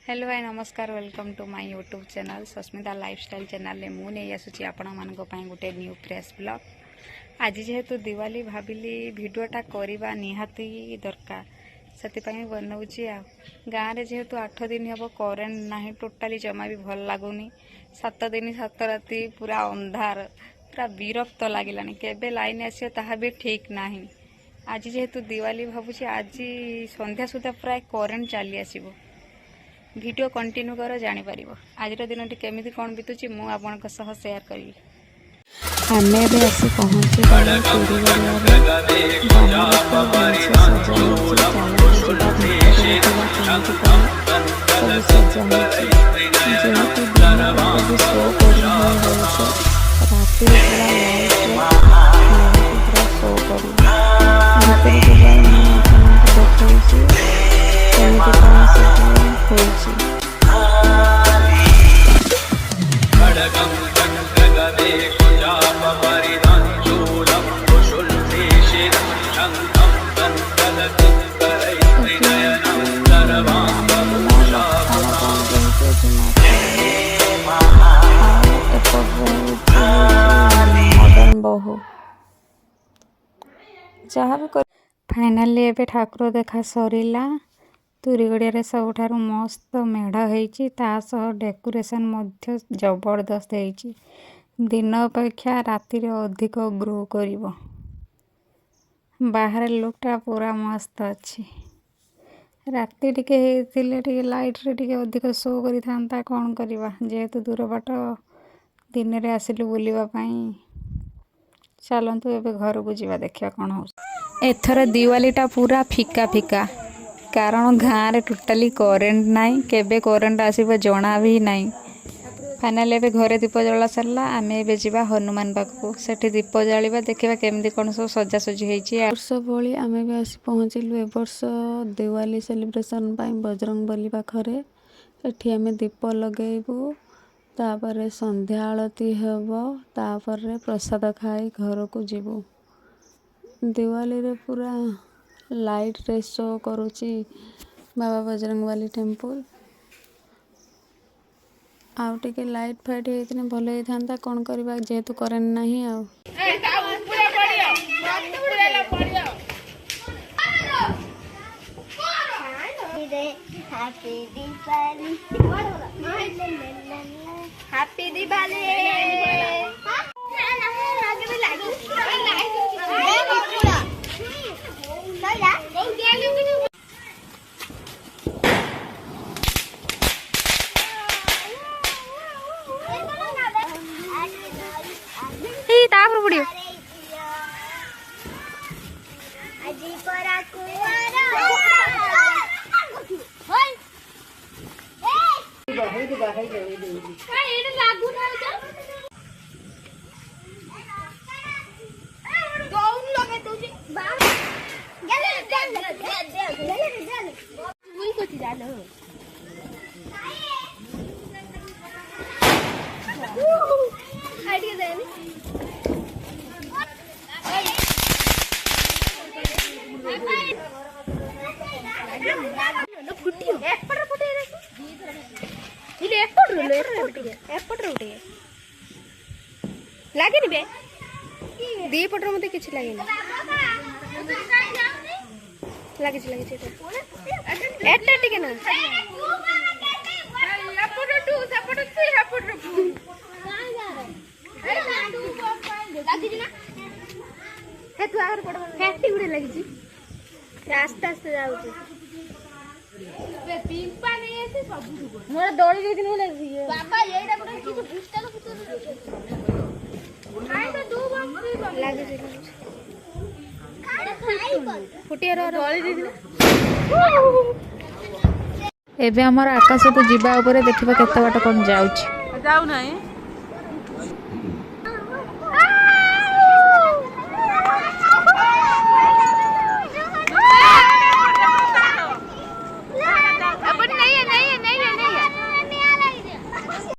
Hello hi नमस्कार welcome to my YouTube channel Sasmita lifestyle channel रे मु नहीं आसुची आपण मानक पई गोटे न्यू फ्रेश ब्लॉग। आज जेहेतु दिवाली भाविली वीडियोटा करवा निहाती दरकार से बनाऊँगी। गाँव में जेहेतु 8 दिन हम करेन्ट ना टोटाली जमा भी भल लगुनि 7 दिन 7 राति पूरा अंधार पूरा विरक्त लगे केबे लाइन आसो ताहा भी ठीक ना। आज जेहेतु दिवाली भावुची आज संध्या सुधा प्राय करेन्ट चली आसो। वीडियो कंटिन्यू कर जानी पारिबो आज दिन केमिति कोन बितुची मु आपनक सह शेयर करी। आमे भी आसी पहुंची गले पूरी जहाँ भी फाइनाली एबे ठाकुर देखा सरीला। तुरीगड़िया सबुठार मस्त मेढ़ होइची तासह डेकोरेशन मध्य जबरदस्त होइची। दिन अपेक्षा राति रे अधिक ग्रो करिवो। बाहर लुकटा पूरा मस्त अच्छी। राति टिके हेतिले टिके लाइट रे टिके अधिक शो करि थांता कोन करिवा जेहेतु दूर बाट दिन रे आसिलु बुलिबा पई। चलंतु एबे घर को जीवा देखिया कोन हो। एथर दिवालीटा पूरा फिका फिका कारण गाँव रे टोटाली करेन्ट नाई केबे करेन्ट आसीबो जणा भी नाई। फाइनाल एबे घरे दीप जला सरला आमे एबे जीवा हनुमान पाखु सेठी दीप जालिबा देखिबा केमदी कोन सब सजा सजी हेची। वर्ष भली आमे भी आसी पहुंचिलु ए वर्ष दिवाली सेलिब्रेशन पई बजरंगबली पाखरे। सेठी आमे दीप लगेबू तापरे संध्या आलती हेबो तापरे प्रसाद खाई घर को जीवू। दिवाली रे पूरा लाइट रे शो करूची बाबा बजरंगबली टेम्पल। आउ टिके लाइट फाइट हेतने भले हेथांता कोन करबा जेहेतु करेन्ट नाही आउ। हैप्पी दिवाली तापर पड़ियो अजी परा कुवारा होय ए बाहेर काय एने लागू ना गाउन लगे तुझे बा गेले दे मुई कोती जानो आइडिया दे लगे बे दी पटर मत कि लगे लगे टे ना लगी आस्ते आस्ते जाऊँ मोर दौड़ी देथिन होले बाबा एटा पटे कि बुस्टा खाइ त दू बम लागे छै फुटिया रो दौड़ी देथिन। एबे हमर आकाश को जीवा ऊपर देखिबा केते बाट कोन जाउछि जाउ नाही।